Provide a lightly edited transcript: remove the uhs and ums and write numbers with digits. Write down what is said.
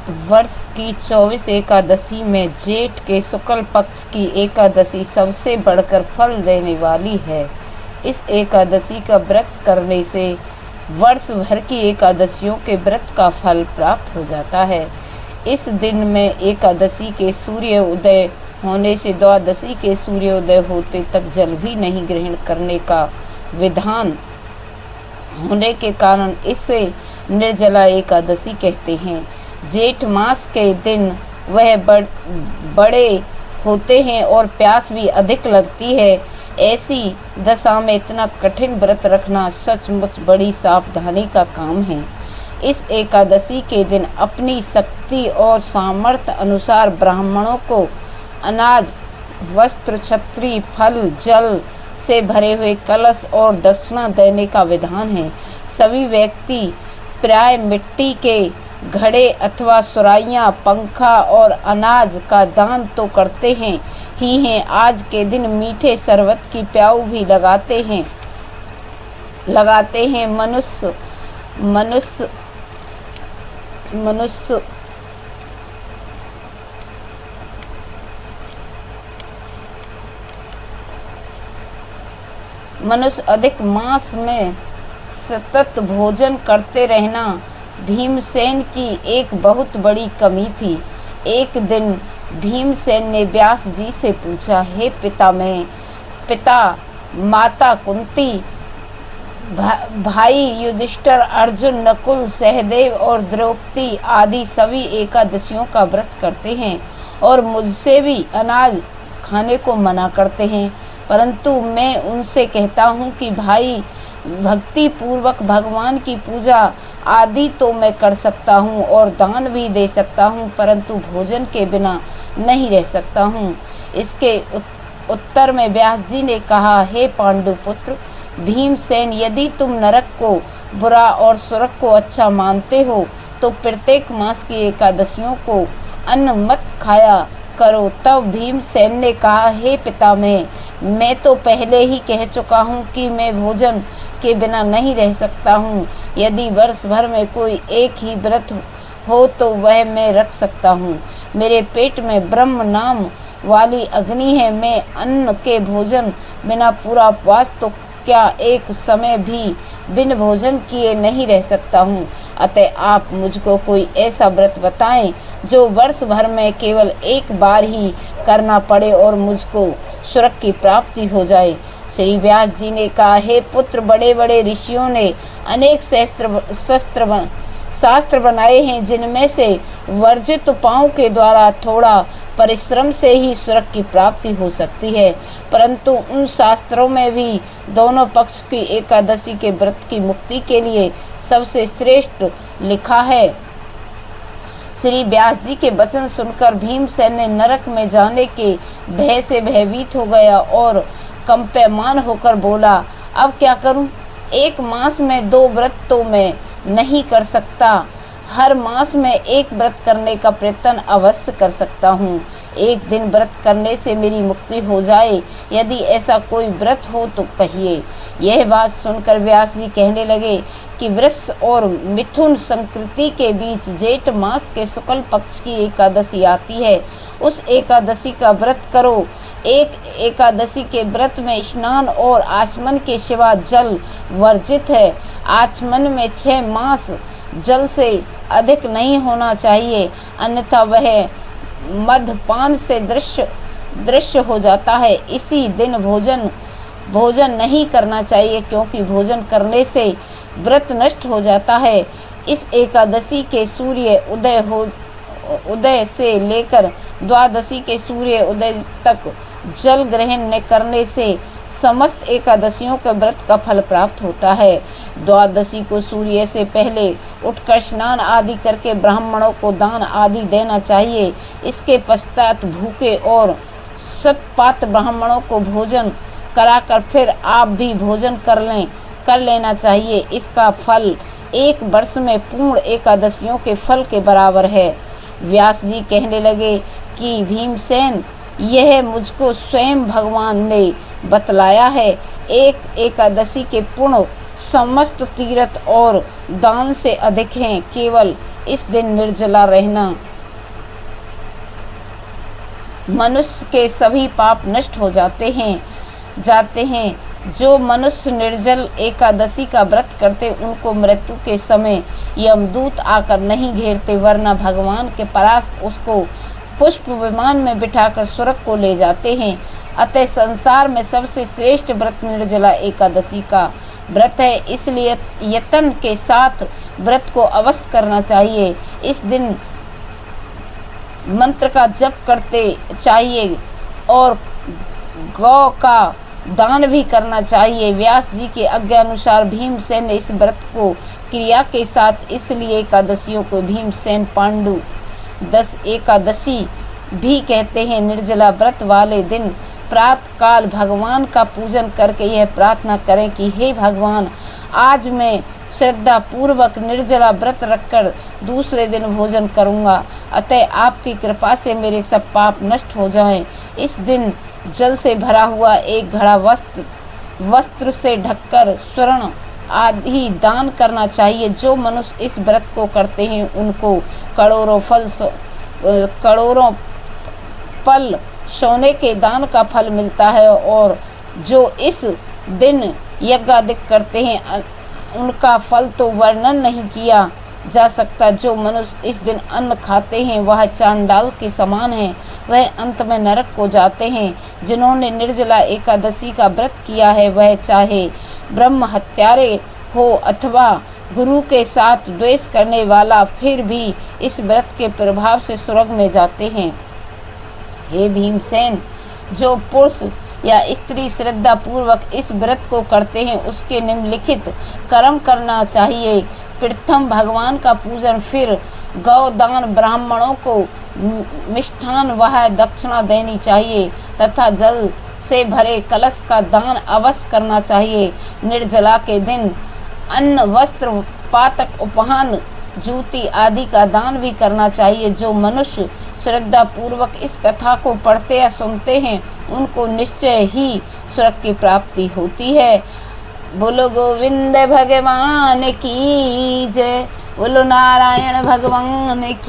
वर्ष की 24 एकादशी में जेठ के शुक्ल पक्ष की एकादशी सबसे बढ़कर फल देने वाली है। इस एकादशी का व्रत करने से वर्ष भर की एकादशियों के व्रत का फल प्राप्त हो जाता है। इस दिन में एकादशी के सूर्य उदय होने से द्वादशी के सूर्योदय होते तक जल भी नहीं ग्रहण करने का विधान होने के कारण इसे निर्जला एकादशी कहते हैं। जेठ मास के दिन वह बड़े होते हैं और प्यास भी अधिक लगती है। ऐसी दशा में इतना कठिन व्रत रखना सचमुच बड़ी सावधानी का काम है। इस एकादशी के दिन अपनी शक्ति और सामर्थ्य अनुसार ब्राह्मणों को अनाज, वस्त्र, छत्री, फल, जल से भरे हुए कलश और दक्षिणा देने का विधान है। सभी व्यक्ति प्राय मिट्टी के घड़े अथवा सुराइयाँ, पंखा और अनाज का दान तो करते हैं ही हैं, आज के दिन मीठे शरबत की प्याऊ भी लगाते हैं। मनुष्य अधिक मास में सतत भोजन करते रहना भीमसेन की एक बहुत बड़ी कमी थी। एक दिन भीमसेन ने व्यास जी से पूछा, हे पिता, माता कुंती, भाई युधिष्ठिर, अर्जुन, नकुल, सहदेव और द्रौपदी आदि सभी एकादशियों का व्रत करते हैं और मुझसे भी अनाज खाने को मना करते हैं, परंतु मैं उनसे कहता हूँ कि भाई, भक्ति पूर्वक भगवान की पूजा आदि तो मैं कर सकता हूँ और दान भी दे सकता हूँ, परंतु भोजन के बिना नहीं रह सकता हूँ। इसके उत्तर में व्यास जी ने कहा, हे पांडुपुत्र भीमसेन, यदि तुम नरक को बुरा और स्वर्ग को अच्छा मानते हो तो प्रत्येक मास की एकादशियों को अन्न मत खाया करो। तब भीमसेन ने कहा, हे पितामह, मैं तो पहले ही कह चुका हूँ कि मैं भोजन के बिना नहीं रह सकता हूँ। यदि वर्ष भर में कोई एक ही व्रत हो तो वह मैं रख सकता हूँ। मेरे पेट में ब्रह्म नाम वाली अग्नि है। मैं अन्न के भोजन बिना पूरा उपवास तो क्या एक समय भी बिन भोजन किए नहीं रह सकता हूँ। अतः आप मुझको कोई ऐसा व्रत बताएं जो वर्ष भर में केवल एक बार ही करना पड़े और मुझको स्वर्ग की प्राप्ति हो जाए। श्री व्यास जी ने कहा, हे पुत्र, बड़े बड़े ऋषियों ने अनेक शास्त्र बनाए हैं, जिनमें से वर्जित उपायों के द्वारा थोड़ा परिश्रम से ही स्वर्ग की प्राप्ति हो सकती है, परंतु उन शास्त्रों में भी दोनों पक्ष की एकादशी के व्रत की मुक्ति के लिए सबसे श्रेष्ठ लिखा है। श्री व्यास जी के वचन सुनकर भीमसेन ने नरक में जाने के भय से भयभीत हो गया और कंपमान होकर बोला, अब क्या करूं? एक मास में 2 व्रत तो मैं नहीं कर सकता, हर मास में एक व्रत करने का प्रयत्न अवश्य कर सकता हूँ। एक दिन व्रत करने से मेरी मुक्ति हो जाए, यदि ऐसा कोई व्रत हो तो कहिए। यह बात सुनकर व्यास जी कहने लगे कि वृष और मिथुन संक्रांति के बीच जेठ मास के शुक्ल पक्ष की एकादशी आती है, उस एकादशी का व्रत करो। एक एकादशी के व्रत में स्नान और आचमन के सिवा जल वर्जित है। आचमन में 6 मास जल से अधिक नहीं होना चाहिए, अन्यथा वह मद्यपान से दृश्य हो जाता है। इसी दिन भोजन नहीं करना चाहिए, क्योंकि भोजन करने से व्रत नष्ट हो जाता है। इस एकादशी के सूर्य उदय से लेकर द्वादशी के सूर्य उदय तक जल ग्रहण न करने से समस्त एकादशियों के व्रत का फल प्राप्त होता है। द्वादशी को सूर्य से पहले उठकर स्नान आदि करके ब्राह्मणों को दान आदि देना चाहिए। इसके पश्चात भूखे और शतपात ब्राह्मणों को भोजन कराकर फिर आप भी भोजन कर लेना चाहिए। इसका फल 1 वर्ष में पूर्ण एकादशियों के फल के बराबर है। व्यास जी कहने लगे कि भीमसेन, यह मुझको स्वयं भगवान ने बतलाया है। एक एकादशी के पुण्य समस्त तीर्थ और दान से अधिक हैं। केवल इस दिन निर्जला रहना मनुष्य के सभी पाप नष्ट हो जाते हैं। जो मनुष्य निर्जल एकादशी का व्रत करते उनको मृत्यु के समय यमदूत आकर नहीं घेरते, वरना भगवान के परास्त उसको पुष्प विमान में बिठाकर स्वर्ग को ले जाते हैं। अतः संसार में सबसे श्रेष्ठ व्रत निर्जला एकादशी का व्रत है, इसलिए यत्न के साथ व्रत को अवश्य करना चाहिए। इस दिन मंत्र का जप करते चाहिए और गौ का दान भी करना चाहिए। व्यास जी के आज्ञा अनुसार भीमसेन ने इस व्रत को क्रिया के साथ, इसलिए एकादशियों को भीमसेन पांडु 10 एकादशी भी कहते हैं। निर्जला व्रत वाले दिन प्रातः काल भगवान का पूजन करके यह प्रार्थना करें कि हे भगवान, आज मैं श्रद्धा पूर्वक निर्जला व्रत रखकर दूसरे दिन भोजन करूंगा, अतः आपकी कृपा से मेरे सब पाप नष्ट हो जाएं। इस दिन जल से भरा हुआ एक घड़ा वस्त्र से ढककर स्वर्ण आदि दान करना चाहिए। जो मनुष्य इस व्रत को करते हैं उनको करोड़ों पल सोने के दान का फल मिलता है, और जो इस दिन यज्ञादिक करते हैं उनका फल तो वर्णन नहीं किया जा सकता। जो मनुष्य इस दिन अन्न खाते हैं वह चांडाल के समान है, वह अंत में नरक को जाते हैं। जिन्होंने निर्जला एकादशी का व्रत किया है वह चाहे ब्रह्म हत्यारे हो अथवा गुरु के साथ द्वेष करने वाला, फिर भी इस व्रत के प्रभाव से स्वर्ग में जाते हैं। हे भीमसेन, जो पुरुष या स्त्री श्रद्धा पूर्वक इस व्रत को करते हैं उसके निम्नलिखित कर्म करना चाहिए। प्रथम भगवान का पूजन, फिर गौदान, ब्राह्मणों को मिष्ठान वह दक्षिणा देनी चाहिए तथा जल से भरे कलश का दान अवश्य करना चाहिए। निर्जला के दिन अन्न, वस्त्र, पातक, उपहान, जूती आदि का दान भी करना चाहिए। जो मनुष्य श्रद्धा पूर्वक इस कथा को पढ़ते या सुनते हैं उनको निश्चय ही स्वर्ग की प्राप्ति होती है। बोलो गोविंद भगवान की जय, बोलो नारायण भगवान की।